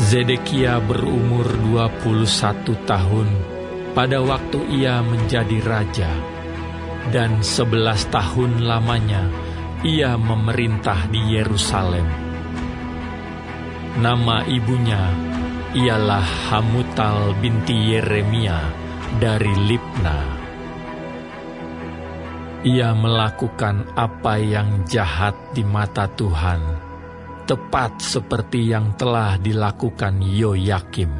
Zedekia berumur 21 tahun pada waktu ia menjadi raja, dan 11 tahun lamanya ia memerintah di Yerusalem. Nama ibunya ialah Hamutal binti Yeremia dari Libna. Ia melakukan apa yang jahat di mata Tuhan, tepat seperti yang telah dilakukan Yoyakim.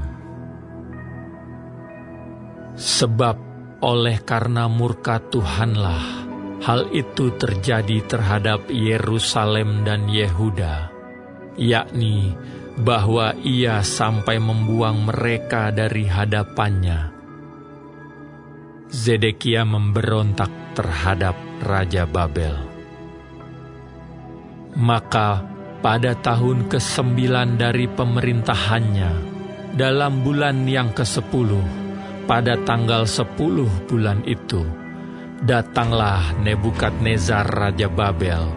Sebab oleh karena murka Tuhanlah hal itu terjadi terhadap Yerusalem dan Yehuda, yakni bahwa ia sampai membuang mereka dari hadapannya. Zedekia memberontak terhadap Raja Babel. Maka pada tahun ke-9 dari pemerintahannya, dalam bulan yang ke-10, pada tanggal 10 bulan itu, datanglah Nebukadnezar Raja Babel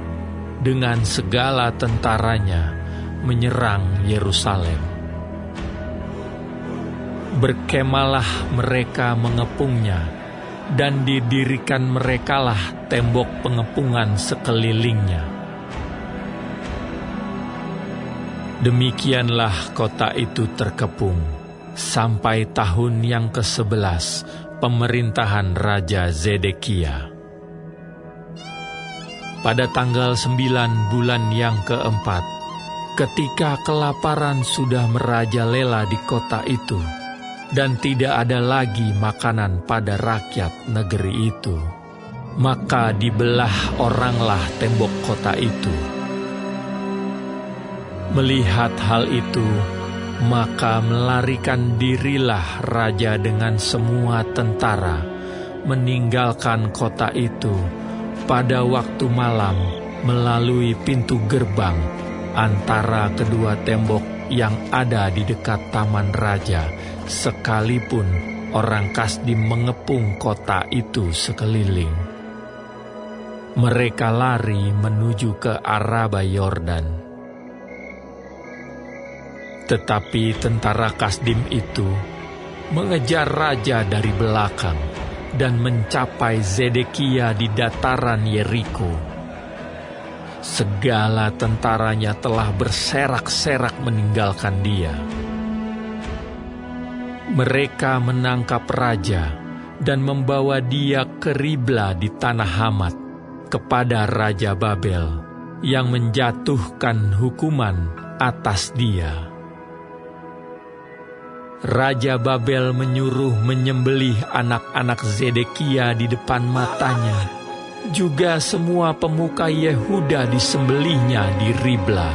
dengan segala tentaranya menyerang Yerusalem. Berkemalah mereka mengepungnya, dan didirikan merekalah tembok pengepungan sekelilingnya. Demikianlah kota itu terkepung sampai tahun yang ke-11 pemerintahan Raja Zedekia. Pada tanggal 9 bulan yang ke-4, ketika kelaparan sudah merajalela di kota itu, dan tidak ada lagi makanan pada rakyat negeri itu, maka dibelah oranglah tembok kota itu. Melihat hal itu, maka melarikan dirilah raja dengan semua tentara, meninggalkan kota itu pada waktu malam melalui pintu gerbang antara kedua tembok yang ada di dekat taman raja, sekalipun orang Kasdim mengepung kota itu sekeliling. Mereka lari menuju ke Araba Yordan. Tetapi tentara Kasdim itu mengejar raja dari belakang dan mencapai Zedekia di dataran Yeriko. Segala tentaranya telah berserak-serak meninggalkan dia. Mereka menangkap raja dan membawa dia ke Ribla di tanah Hamat kepada Raja Babel yang menjatuhkan hukuman atas dia. Raja Babel menyuruh menyembelih anak-anak Zedekia di depan matanya. Juga semua pemuka Yehuda disembelihnya di Ribla.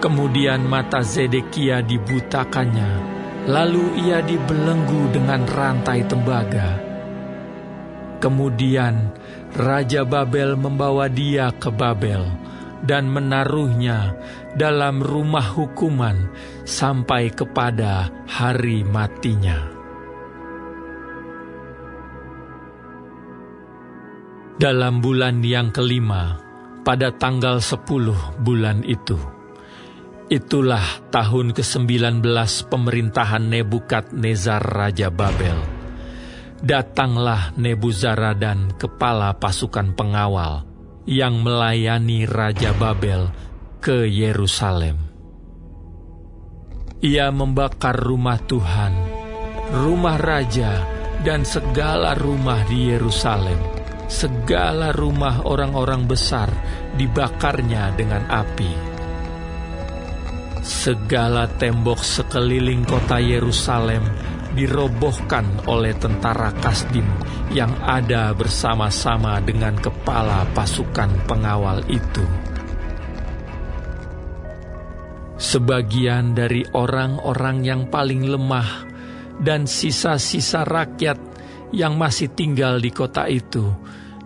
Kemudian mata Zedekia dibutakannya, lalu ia dibelenggu dengan rantai tembaga. Kemudian Raja Babel membawa dia ke Babel dan menaruhnya dalam rumah hukuman sampai kepada hari matinya. Dalam bulan yang kelima, pada tanggal 10 bulan itu, itulah tahun ke-19 pemerintahan Nebukadnezar Raja Babel. Datanglah Nebuzaradan, kepala pasukan pengawal, yang melayani Raja Babel ke Yerusalem. Ia membakar rumah Tuhan, rumah raja, dan segala rumah di Yerusalem. Segala rumah orang-orang besar dibakarnya dengan api. Segala tembok sekeliling kota Yerusalem dirobohkan oleh tentara Kasdim yang ada bersama-sama dengan kepala pasukan pengawal itu. Sebagian dari orang-orang yang paling lemah dan sisa-sisa rakyat yang masih tinggal di kota itu,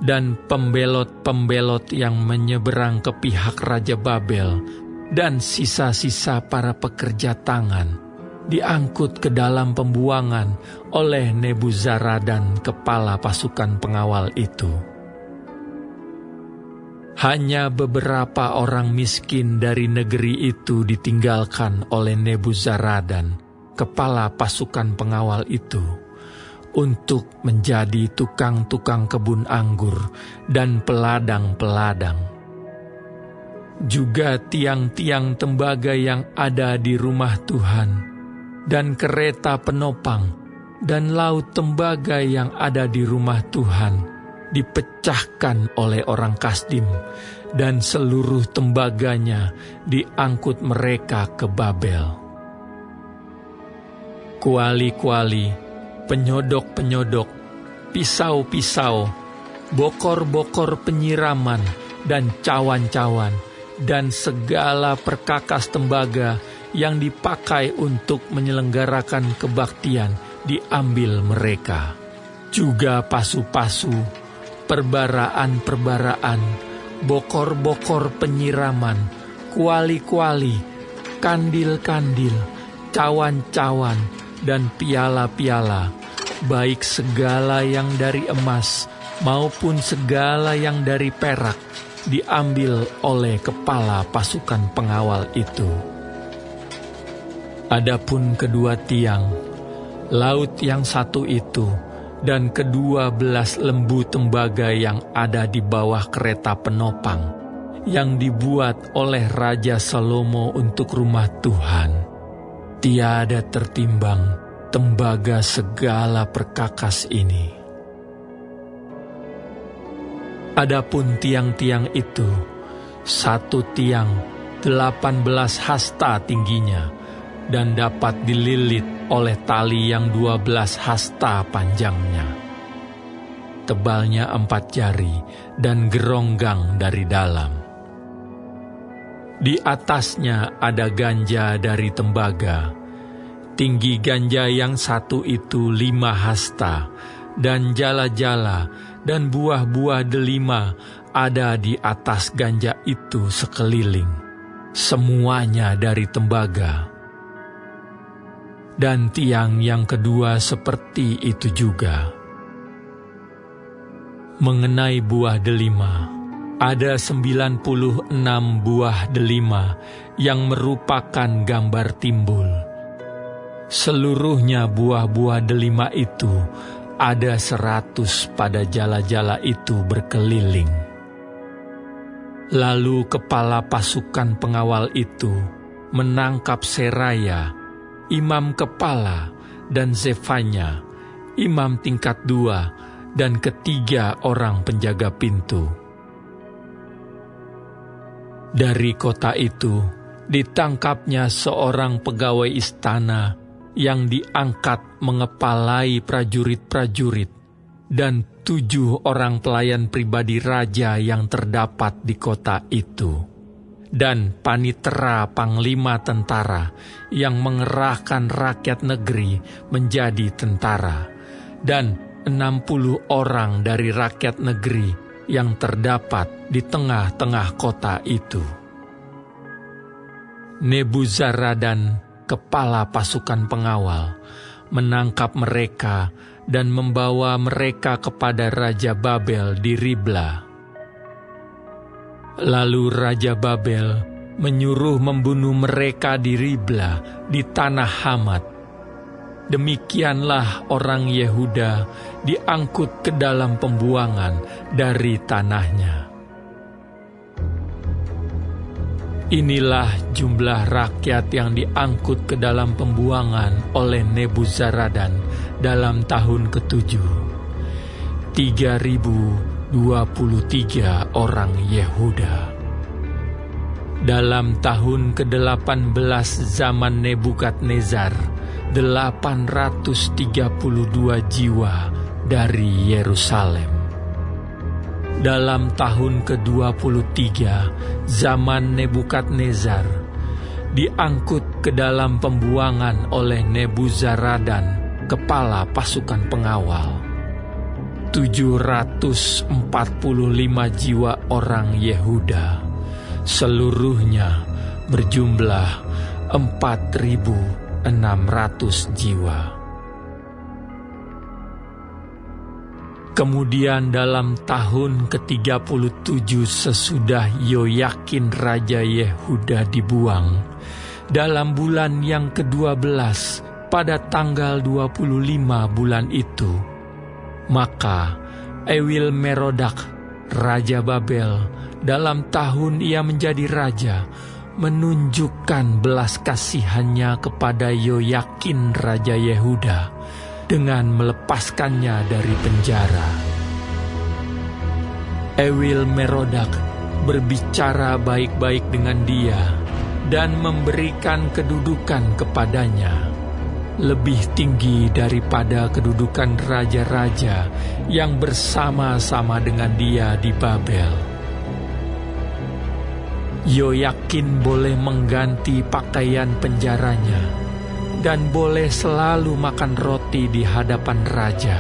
dan pembelot-pembelot yang menyeberang ke pihak Raja Babel, dan sisa-sisa para pekerja tangan, diangkut ke dalam pembuangan oleh Nebuzaradan, kepala pasukan pengawal itu. Hanya beberapa orang miskin dari negeri itu ditinggalkan oleh Nebuzaradan, kepala pasukan pengawal itu, untuk menjadi tukang-tukang kebun anggur dan peladang-peladang. Juga tiang-tiang tembaga yang ada di rumah Tuhan, dan kereta penopang, dan laut tembaga yang ada di rumah Tuhan, dipecahkan oleh orang Kasdim, dan seluruh tembaganya diangkut mereka ke Babel. Kuali-kuali, penyodok-penyodok, pisau-pisau, bokor-bokor penyiraman, dan cawan-cawan, dan segala perkakas tembaga yang dipakai untuk menyelenggarakan kebaktian diambil mereka. Juga pasu-pasu, perbaraan-perbaraan, bokor-bokor penyiraman, kuali-kuali, kandil-kandil, cawan-cawan, dan piala-piala, baik segala yang dari emas maupun segala yang dari perak, diambil oleh kepala pasukan pengawal itu. Adapun kedua tiang, laut yang satu itu, dan ke-12 lembu tembaga yang ada di bawah kereta penopang, yang dibuat oleh Raja Salomo untuk rumah Tuhan, tiada tertimbang tembaga segala perkakas ini. Adapun tiang-tiang itu, satu tiang 18 hasta tingginya, dan dapat dililit oleh tali yang 12 hasta panjangnya. Tebalnya 4 jari dan geronggang dari dalam. Di atasnya ada ganja dari tembaga. Tinggi ganja yang satu itu 5 hasta, dan jala-jala dan buah-buah delima ada di atas ganja itu sekeliling. Semuanya dari tembaga. Dan tiang yang kedua seperti itu juga. Mengenai buah delima, ada 96 buah delima yang merupakan gambar timbul. Seluruhnya buah-buah delima itu ada 100 pada jala-jala itu berkeliling. Lalu kepala pasukan pengawal itu menangkap Seraya, imam kepala, dan Zefanya, imam tingkat 2, dan ketiga orang penjaga pintu. Dari kota itu ditangkapnya seorang pegawai istana yang diangkat mengepalai prajurit-prajurit, dan 7 orang pelayan pribadi raja yang terdapat di kota itu, dan panitera panglima tentara yang mengerahkan rakyat negeri menjadi tentara, dan 60 orang dari rakyat negeri yang terdapat di tengah-tengah kota itu. Nebuzaradan, kepala pasukan pengawal, menangkap mereka dan membawa mereka kepada Raja Babel di Ribla. Lalu Raja Babel menyuruh membunuh mereka di Ribla di tanah Hamat. Demikianlah orang Yehuda diangkut ke dalam pembuangan dari tanahnya. Inilah jumlah rakyat yang diangkut ke dalam pembuangan oleh Nebuzaradan dalam tahun ke-7. 3.023 orang Yehuda. Dalam tahun ke-18 zaman Nebukadnezar, 832 jiwa dari Yerusalem. Dalam tahun ke-23 zaman Nebukadnezar, diangkut ke dalam pembuangan oleh Nebuzaradan, kepala pasukan pengawal, 745 jiwa orang Yehuda, seluruhnya berjumlah 4.600 jiwa. Kemudian dalam tahun ke-37 sesudah Yoyakin Raja Yehuda dibuang, dalam bulan yang ke-12 pada tanggal 25 bulan itu, maka Ewil Merodak, Raja Babel, dalam tahun ia menjadi raja, menunjukkan belas kasihannya kepada Yoyakin Raja Yehuda dengan melepaskannya dari penjara. Ewil Merodak berbicara baik-baik dengan dia dan memberikan kedudukan kepadanya, lebih tinggi daripada kedudukan raja-raja yang bersama-sama dengan dia di Babel. Yoyakin boleh mengganti pakaian penjaranya dan boleh selalu makan roti di hadapan raja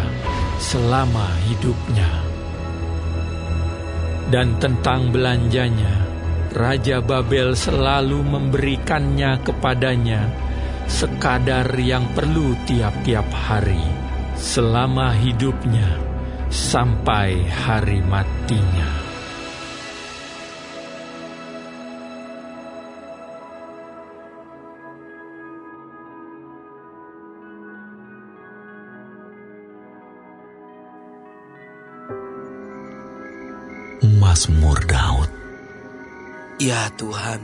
selama hidupnya. Dan tentang belanjanya, Raja Babel selalu memberikannya kepadanya sekadar yang perlu tiap-tiap hari selama hidupnya sampai hari matinya. Mazmur Daud. Ya Tuhan,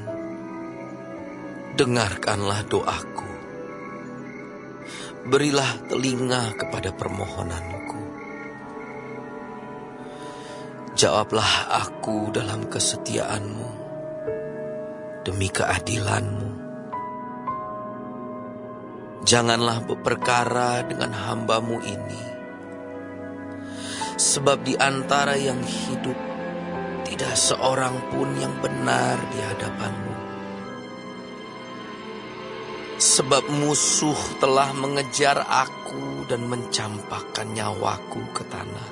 dengarkanlah doaku. Berilah telinga kepada permohonanku. Jawablah aku dalam kesetiaan-Mu, demi keadilan-Mu. Janganlah berperkara dengan hamba-Mu ini, sebab di antara yang hidup tidak seorang pun yang benar di hadapan-Mu. Sebab musuh telah mengejar aku dan mencampakkan nyawaku ke tanah,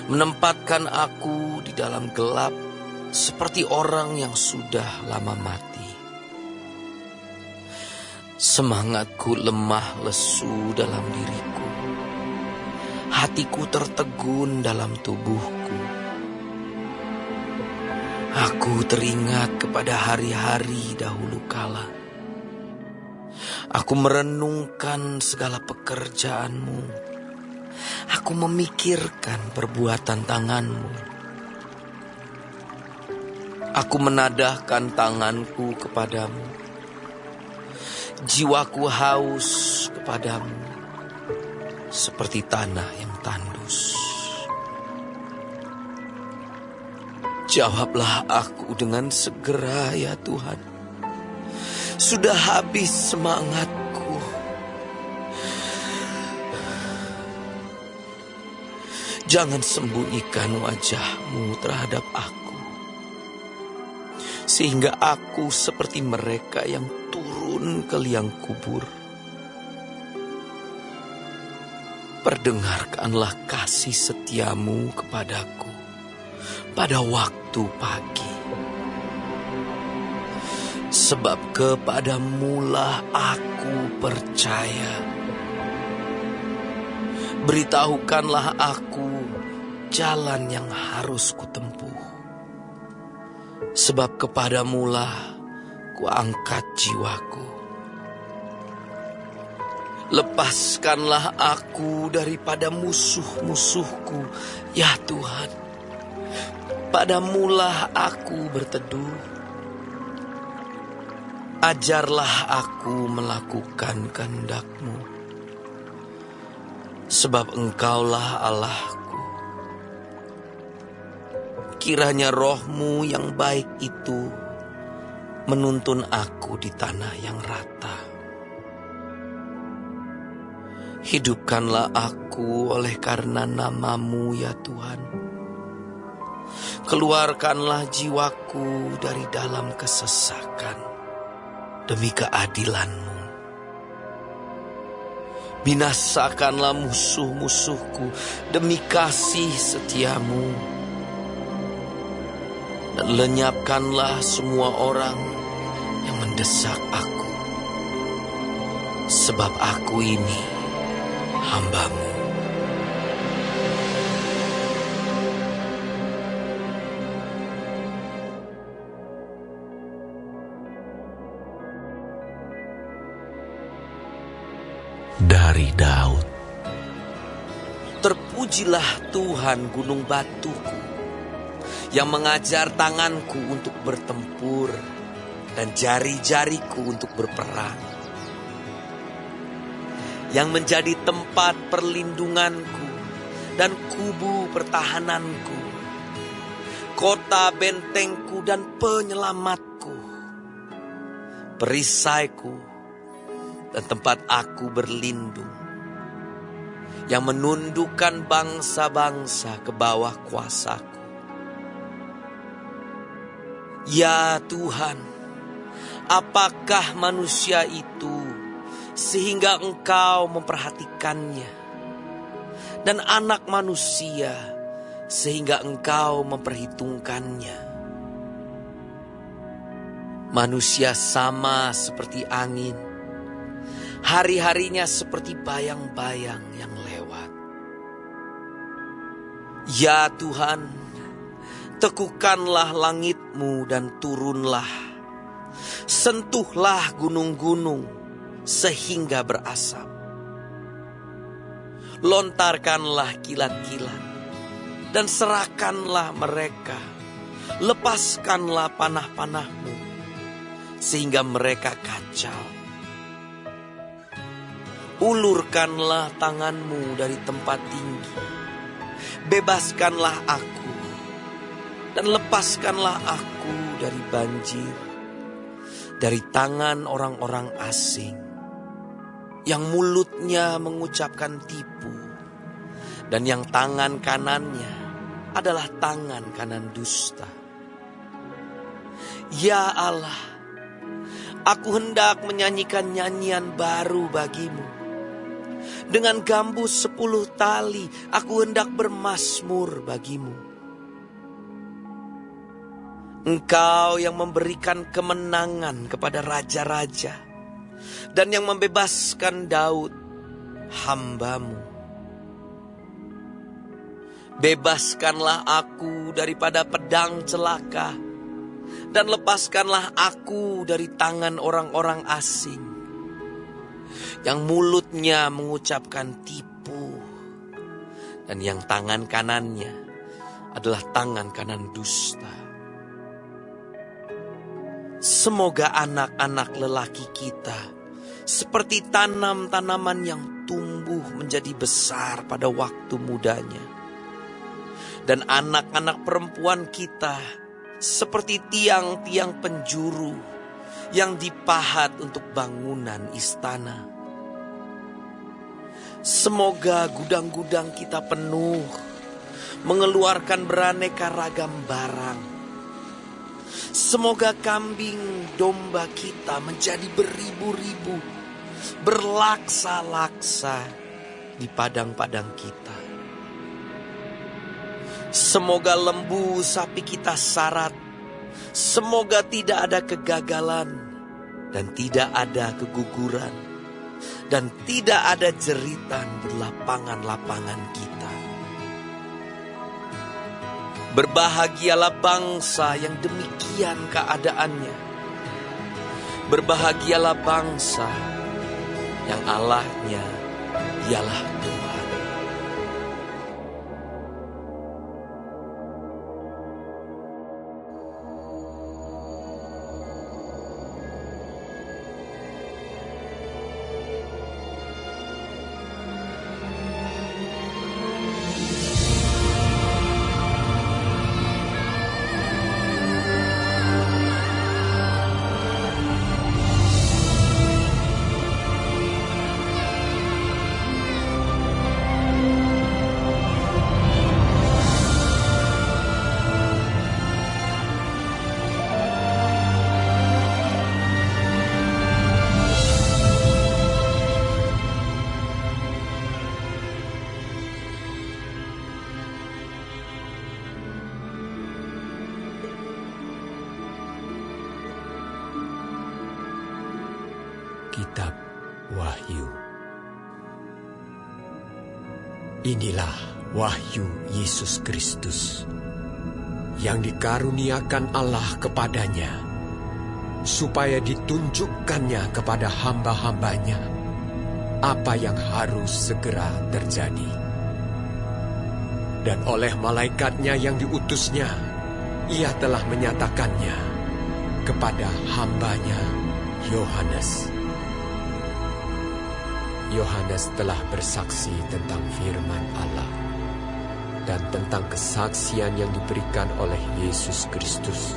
menempatkan aku di dalam gelap seperti orang yang sudah lama mati. Semangatku lemah lesu dalam diriku, hatiku tertegun dalam tubuhku. Aku teringat kepada hari-hari dahulu kala. Aku merenungkan segala pekerjaan-Mu. Aku memikirkan perbuatan tangan-Mu. Aku menadahkan tanganku kepadamu. Jiwaku haus kepadamu, seperti tanah yang tandus. Jawablah aku dengan segera ya Tuhan. Sudah habis semangatku. Jangan sembunyikan wajah-Mu terhadap aku, sehingga aku seperti mereka yang turun ke liang kubur. Perdengarkanlah kasih setia-Mu kepadaku pada waktu pagi. Sebab kepadamu-lah aku percaya. Beritahukanlah aku jalan yang harus kutempuh. Sebab kepadamu-lah kuangkat jiwaku. Lepaskanlah aku daripada musuh-musuhku, ya Tuhan. Padamu-lah aku berteduh. Ajarlah aku melakukan kehendak-Mu, sebab Engkaulah Allahku. Kiranya Roh-Mu yang baik itu menuntun aku di tanah yang rata. Hidupkanlah aku oleh karena nama-Mu ya Tuhan. Keluarkanlah jiwaku dari dalam kesesakan demi keadilan-Mu. Binasakanlah musuh-musuhku demi kasih setia-Mu. Dan lenyapkanlah semua orang yang mendesak aku. Sebab aku ini hamba-Mu. Daud. Terpujilah Tuhan gunung batuku, yang mengajar tanganku untuk bertempur dan jari-jariku untuk berperang, yang menjadi tempat perlindunganku dan kubu pertahananku, kota bentengku dan penyelamatku, perisaiku dan tempat aku berlindung, yang menundukkan bangsa-bangsa ke bawah kuasaku. Ya Tuhan, apakah manusia itu sehingga Engkau memperhatikannya, dan anak manusia sehingga Engkau memperhitungkannya? Manusia sama seperti angin, hari-harinya seperti bayang-bayang yang lewat. Ya Tuhan, tekukanlah langit-Mu dan turunlah, sentuhlah gunung-gunung sehingga berasap. Lontarkanlah kilat-kilat dan serahkanlah mereka, lepaskanlah panah-panah-Mu sehingga mereka kacau. Ulurkanlah tangan-Mu dari tempat tinggi, bebaskanlah aku dan lepaskanlah aku dari banjir, dari tangan orang-orang asing yang mulutnya mengucapkan tipu dan yang tangan kanannya adalah tangan kanan dusta. Ya Allah, aku hendak menyanyikan nyanyian baru bagimu. Dengan gambus 10 tali aku hendak bermazmur bagimu. Engkau yang memberikan kemenangan kepada raja-raja dan yang membebaskan Daud, hamba-Mu. Bebaskanlah aku daripada pedang celaka dan lepaskanlah aku dari tangan orang-orang asing yang mulutnya mengucapkan tipu dan yang tangan kanannya adalah tangan kanan dusta. Semoga anak-anak lelaki kita seperti tanam-tanaman yang tumbuh menjadi besar pada waktu mudanya, dan anak-anak perempuan kita seperti tiang-tiang penjuru yang dipahat untuk bangunan istana. Semoga gudang-gudang kita penuh, mengeluarkan beraneka ragam barang. Semoga kambing domba kita menjadi beribu-ribu, berlaksa-laksa di padang-padang kita. Semoga lembu sapi kita sarat, semoga tidak ada kegagalan dan tidak ada keguguran, dan tidak ada jeritan di lapangan-lapangan kita. Berbahagialah bangsa yang demikian keadaannya. Berbahagialah bangsa yang Allahnya ialah Tuhan. Kitab Wahyu. Inilah wahyu Yesus Kristus yang dikaruniakan Allah kepadanya, supaya ditunjukkannya kepada hamba-hambanya apa yang harus segera terjadi. Dan oleh malaikatnya yang diutusnya, ia telah menyatakannya kepada hambanya Yohanes. Yohanes telah bersaksi tentang firman Allah dan tentang kesaksian yang diberikan oleh Yesus Kristus,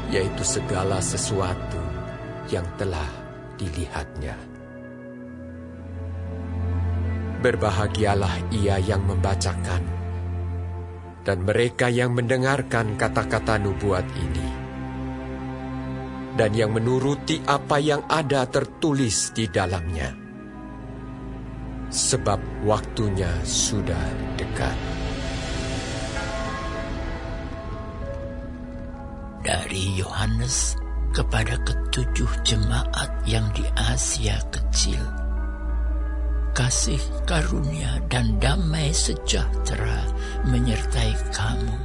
yaitu segala sesuatu yang telah dilihatnya. Berbahagialah ia yang membacakan dan mereka yang mendengarkan kata-kata nubuat ini, dan yang menuruti apa yang ada tertulis di dalamnya, sebab waktunya sudah dekat. Dari Yohanes kepada ketujuh jemaat yang di Asia Kecil, kasih karunia dan damai sejahtera menyertai kamu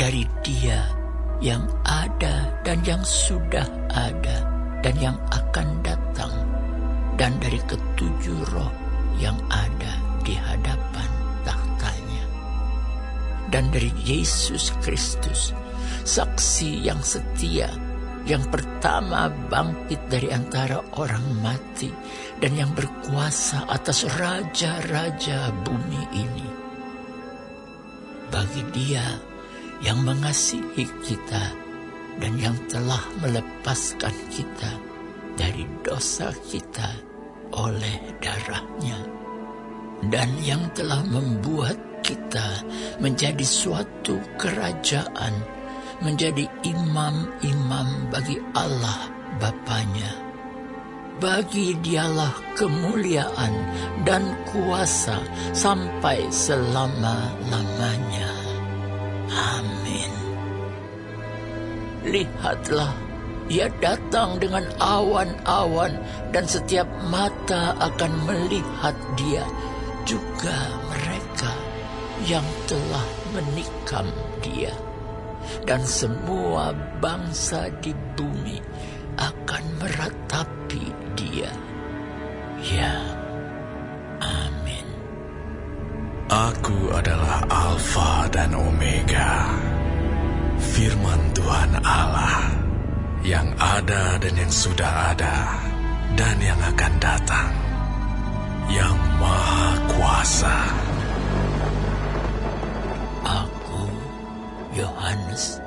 dari Dia yang ada dan yang sudah ada dan yang akan datang, dan dari ketujuh roh yang ada di hadapan tahtanya, dan dari Yesus Kristus, saksi yang setia, yang pertama bangkit dari antara orang mati dan yang berkuasa atas raja-raja bumi ini. Bagi Dia yang mengasihi kita dan yang telah melepaskan kita dari dosa kita oleh darah-Nya, dan yang telah membuat kita menjadi suatu kerajaan, menjadi imam-imam bagi Allah Bapa-Nya. Bagi Dialah kemuliaan dan kuasa sampai selama-lamanya. Amin. Lihatlah, Ia datang dengan awan-awan, dan setiap mata akan melihat Dia, juga mereka yang telah menikam Dia. Dan semua bangsa di bumi akan meratapi Dia. Ya, amin. Aku adalah Alfa dan Omega, firman Tuhan Allah, yang ada dan yang sudah ada, dan yang akan datang, yang Maha Kuasa. Yohanes,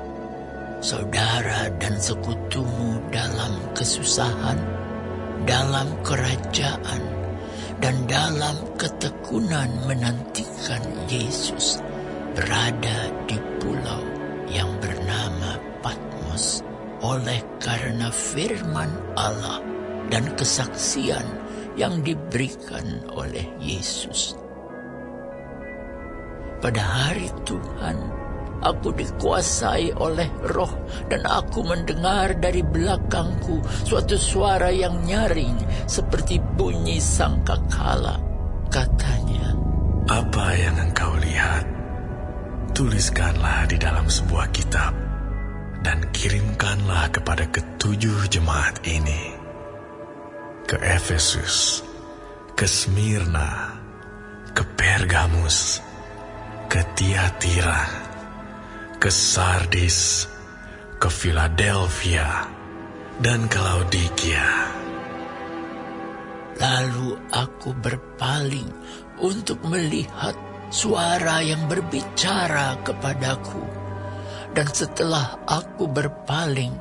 saudara dan sekutumu dalam kesusahan, dalam kerajaan, dan dalam ketekunan menantikan Yesus, berada di pulau yang bernama Patmos oleh karena firman Allah dan kesaksian yang diberikan oleh Yesus. Pada hari Tuhan, aku dikuasai oleh Roh, dan aku mendengar dari belakangku suatu suara yang nyaring seperti bunyi sangkakala. Katanya, "Apa yang engkau lihat, tuliskanlah di dalam sebuah kitab dan kirimkanlah kepada ketujuh jemaat ini: ke Efesus, ke Smyrna, ke Pergamus, ke Tiatira, ke Sardis, ke Philadelphia, dan ke Laodikia." Lalu aku berpaling untuk melihat suara yang berbicara kepadaku. Dan setelah aku berpaling,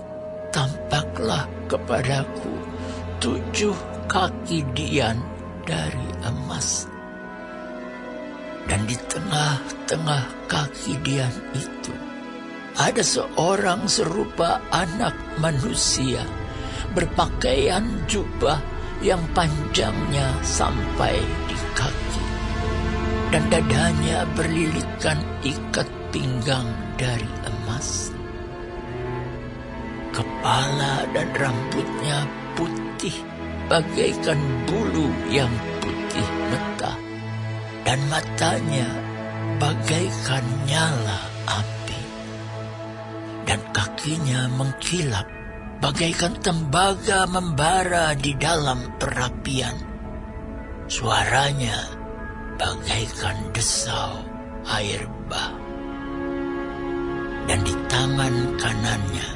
tampaklah kepadaku 7 kaki dian dari emas. Dan di tengah-tengah kaki dian itu ada seorang serupa anak manusia, berpakaian jubah yang panjangnya sampai di kaki, dan dadanya berlilitkan ikat pinggang dari emas. Kepala dan rambutnya putih bagaikan bulu yang putih mentah, dan matanya bagaikan nyala api, dan kakinya mengkilap bagaikan tembaga membara di dalam perapian. Suaranya bagaikan desau air bah. Dan di tangan kanannya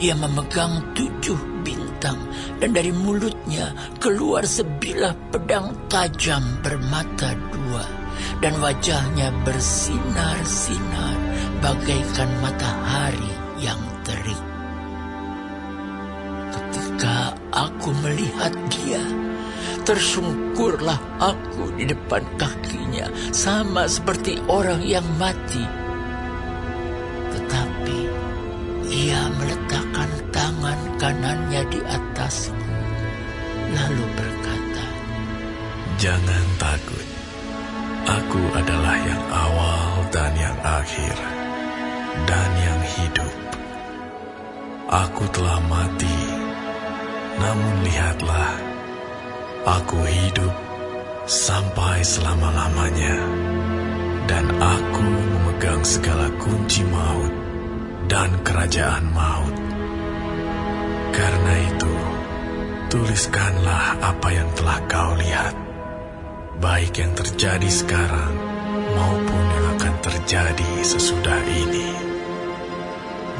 ia memegang 7 bintang, dan dari mulutnya keluar sebilah pedang tajam bermata 2, dan wajahnya bersinar-sinar bagaikan matahari yang terik. Ketika aku melihat dia, tersungkurlah aku di depan kakinya, sama seperti orang yang mati. Tetapi ia meletakkan tangan kanannya di atasku, lalu berkata, "Jangan takut, aku adalah yang awal dan yang akhir, dan yang hidup. Aku telah mati, namun lihatlah, aku hidup sampai selama-lamanya, dan aku memegang segala kunci maut dan kerajaan maut. Karena itu, tuliskanlah apa yang telah kau lihat, baik yang terjadi sekarang maupun yang akan terjadi sesudah ini.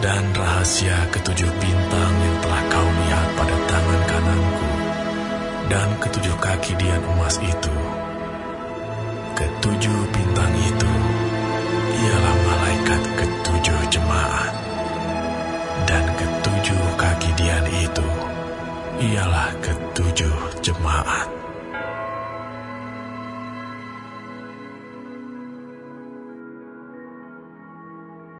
Dan rahasia 7 bintang yang telah kau lihat pada tangan kananku dan 7 kaki dian emas itu. 7 bintang itu ialah malaikat